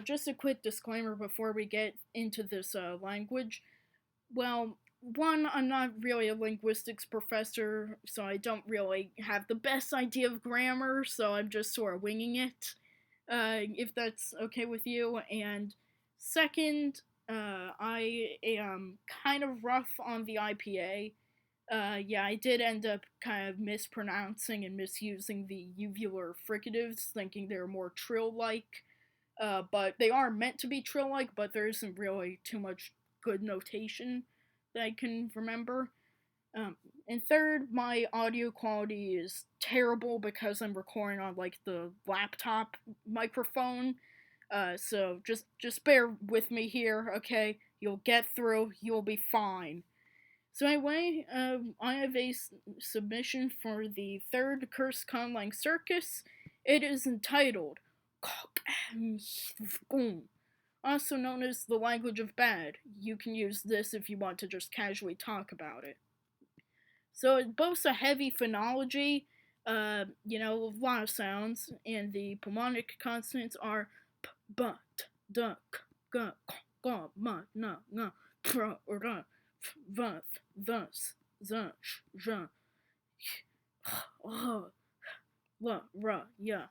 Just a quick disclaimer before we get into this language. Well, one, I'm not really a linguistics professor, so I don't really have the best idea of grammar, so I'm just sort of winging it, if that's okay with you. And second, I am kind of rough on the IPA. Yeah, I did end up kind of mispronouncing and misusing the uvular fricatives, thinking they were more trill like. But they are meant to be trill like, but there isn't really too much good notation that I can remember. Um, and third, my audio quality is terrible because I'm recording on like the laptop microphone. So just bear with me here, okay? You'll get through. You'll be fine. So anyway, I have a submission for the third Cursed Conlang Circus. It is entitled qhk'hmcDGn, also known as the language of bad. You can use this if you want to just casually talk about it. So it boasts a heavy phonology, a lot of sounds, and the pulmonic consonants are p, b, t, d, k, g, k, m, n, n, pr, r, f, v, thus, z, sh, zh, h, l, r, yeah.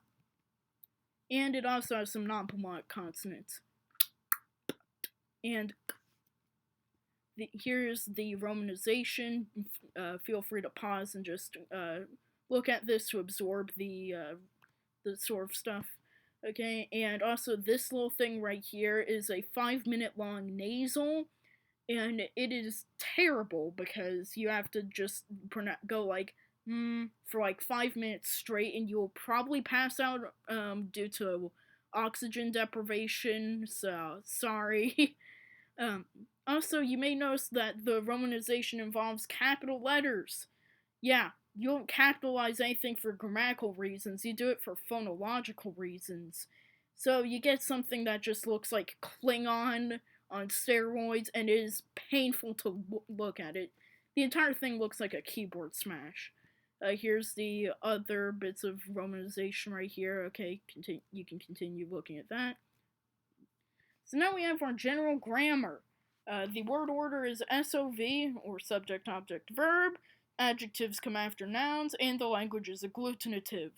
And it also has some non-pulmonic consonants. And here's the romanization. Feel free to pause and just look at this to absorb the sort of stuff. Okay, and also this little thing right here is a 5-minute long nasal, and it is terrible because you have to just go like for like 5 minutes straight, and you'll probably pass out due to oxygen deprivation. So sorry. Also, you may notice that the romanization involves capital letters. Yeah, you don't capitalize anything for grammatical reasons, you do it for phonological reasons. So you get something that just looks like Klingon on steroids, and it is painful to look at it. The entire thing looks like a keyboard smash. Here's the other bits of romanization right here. Okay, you can continue looking at that. So now we have our general grammar. The word order is SOV, or subject, object, verb. Adjectives come after nouns, and the language is agglutinative.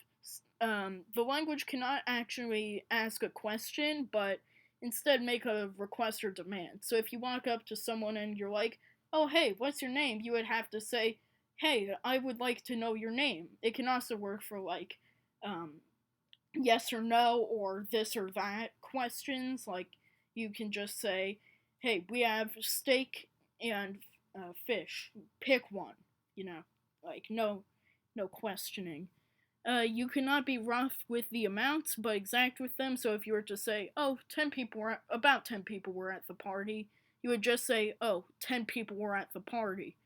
The language cannot actually ask a question, but instead make a request or demand. So if you walk up to someone and you're like, oh, hey, what's your name? You would have to say, hey, I would like to know your name. It can also work for like yes or no or this or that questions. Like you can just say, hey, we have steak and fish. Pick one. Like no questioning. You cannot be rough with the amounts, but exact with them. So if you were to say, oh, 10 people were about 10 people were at the party, you would just say, oh, 10 people were at the party.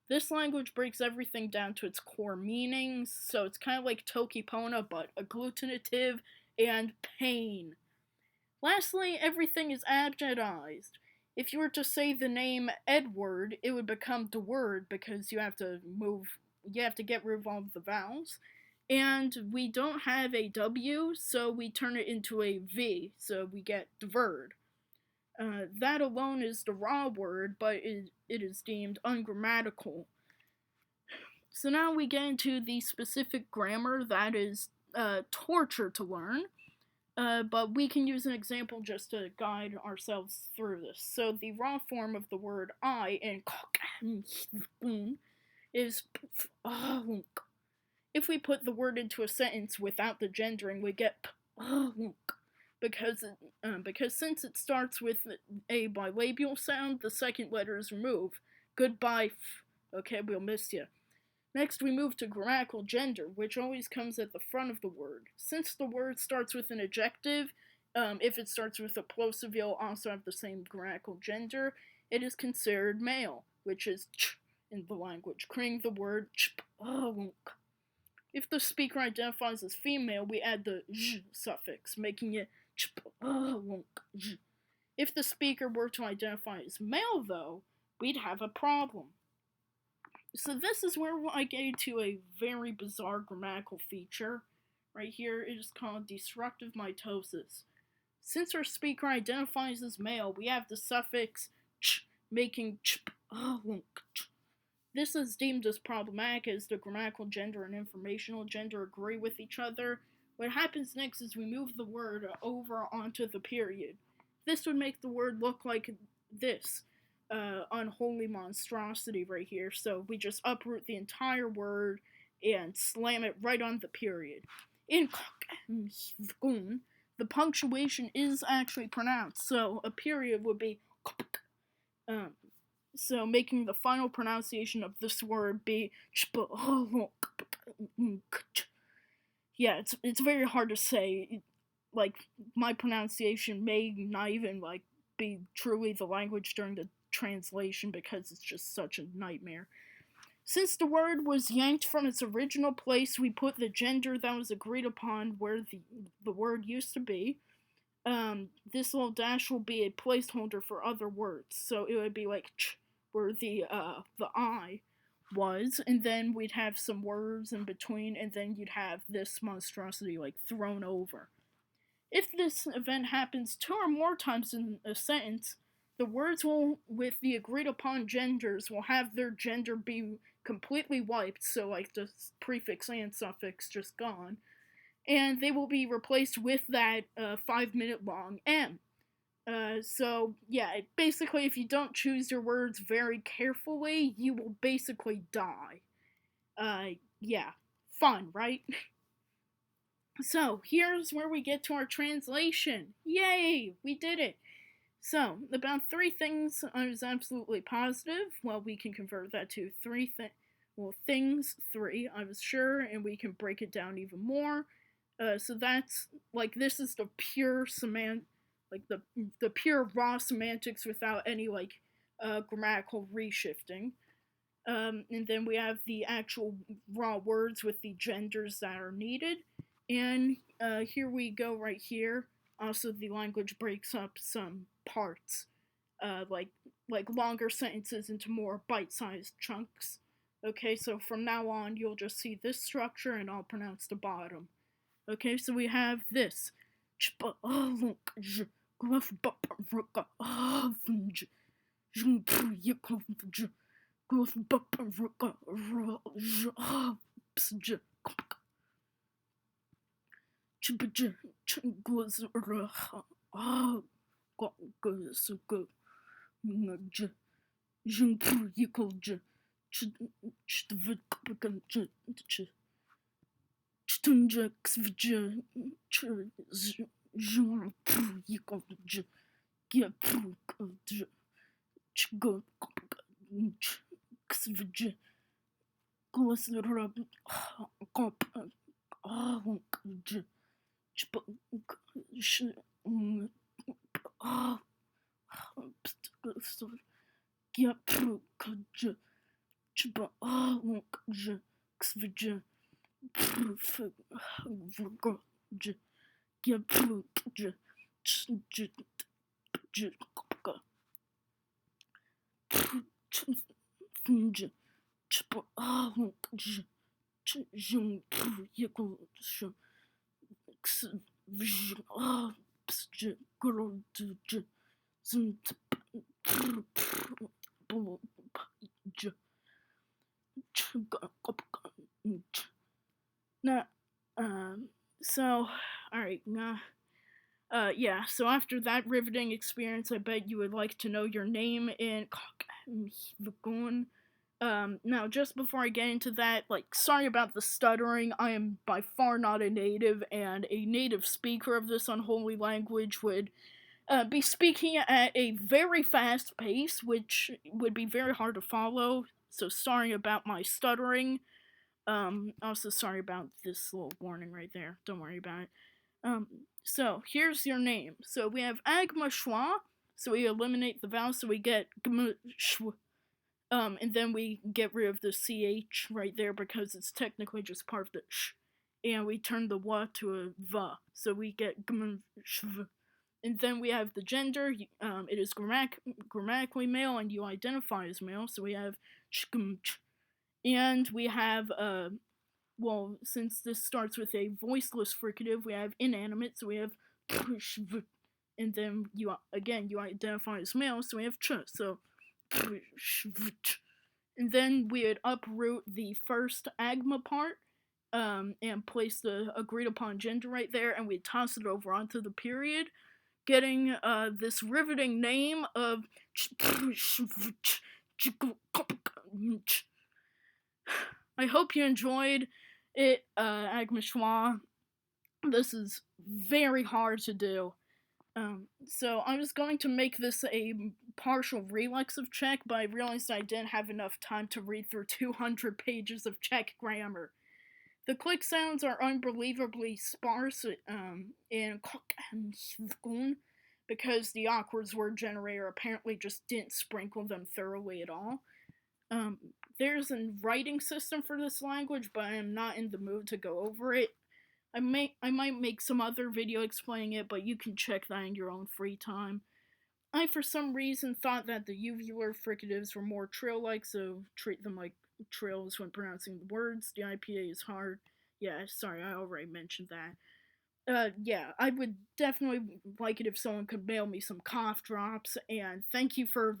This language breaks everything down to its core meanings, so it's kind of like Tokipona, but agglutinative and pain. Lastly, everything is adjectivized. If you were to say the name Edward, it would become the word because you have to get rid of all of the vowels. And we don't have a W, so we turn it into a V, so we get the word. That alone is the raw word, but it is deemed ungrammatical. So now we get into the specific grammar that is torture to learn. But we can use an example just to guide ourselves through this. So the raw form of the word I in is if we put the word into a sentence without the gendering, we get because since it starts with a bilabial sound, the second letter is removed. Goodbye. Okay, we'll miss you. Next, we move to grammatical gender, which always comes at the front of the word. Since the word starts with an adjective, if it starts with a plosive, it'll also have the same grammatical gender. It is considered male, which is ch in the language, creating the word ch. If the speaker identifies as female, we add the zh suffix, making it ch. If the speaker were to identify as male, though, we'd have a problem. So this is where I get into a very bizarre grammatical feature. Right here, it is called destructive mitosis. Since our speaker identifies as male, we have the suffix ch, making ch. This is deemed as problematic as the grammatical gender and informational gender agree with each other. What happens next is we move the word over onto the period. This would make the word look like this, unholy monstrosity right here. So we just uproot the entire word and slam it right on the period. In qhk'hmcDGn, the punctuation is actually pronounced, so a period would be so making the final pronunciation of this word be yeah, it's very hard to say. Like, my pronunciation may not even like be truly the language during the translation because it's just such a nightmare. Since the word was yanked from its original place, we put the gender that was agreed upon where the word used to be. This little dash will be a placeholder for other words, so it would be like ch, where the I was, and then we'd have some words in between, and then you'd have this monstrosity like thrown over. If this event happens 2 or more times in a sentence, the words will, with the agreed upon genders, will have their gender be completely wiped, so like the prefix and suffix just gone, and they will be replaced with that 5-minute long M. So yeah, basically if you don't choose your words very carefully, you will basically die. Yeah, fun, right? So here's where we get to our translation. Yay, we did it. So, about 3 things I was absolutely positive. Well, we can convert that to things 3, I was sure, and we can break it down even more. So that's, like, this is the pure the pure raw semantics without any, like, grammatical reshifting. And then we have the actual raw words with the genders that are needed. And here we go right here. Also, the language breaks up some parts, like longer sentences into more bite-sized chunks. Okay, so from now on, you'll just see this structure, and I'll pronounce the bottom. Okay, so we have this. Now, so, alright, yeah, so after that riveting experience, I bet you would like to know your name in qhk'hmcDGn. Now, just before I get into that, like, sorry about the stuttering. I am by far not a native, and a native speaker of this unholy language would be speaking at a very fast pace, which would be very hard to follow, so sorry about my stuttering. Also sorry about this little warning right there. Don't worry about it. So here's your name. So we have Agma Schwa, so we eliminate the vowel, so we get Gm Shw. And then we get rid of the CH right there because it's technically just part of the sh. And we turn the wa to a va, so we get Gm Shv. And then we have the gender. It is grammatically male, and you identify as male, so we have qhk'hmc. And we have, well, since this starts with a voiceless fricative, we have inanimate, so we have pshv. and then you identify as male, so we have ch. So, and then we'd uproot the first agma part, and place the agreed upon gender right there, and we'd toss it over onto the period, getting this riveting name of I hope you enjoyed it, Agma Schwa. This is very hard to do. So I was going to make this a partial relexive check, but I realized I didn't have enough time to read through 200 pages of Czech grammar. The click sounds are unbelievably sparse in qhk'hmcDGn because the awkward word generator apparently just didn't sprinkle them thoroughly at all. There's a writing system for this language, but I am not in the mood to go over it. I might make some other video explaining it, but you can check that in your own free time. I, for some reason, thought that the uvular fricatives were more trill-like, so treat them like trills when pronouncing the words. The IPA is hard. Yeah, sorry, I already mentioned that. Yeah, I would definitely like it if someone could mail me some cough drops, and thank you for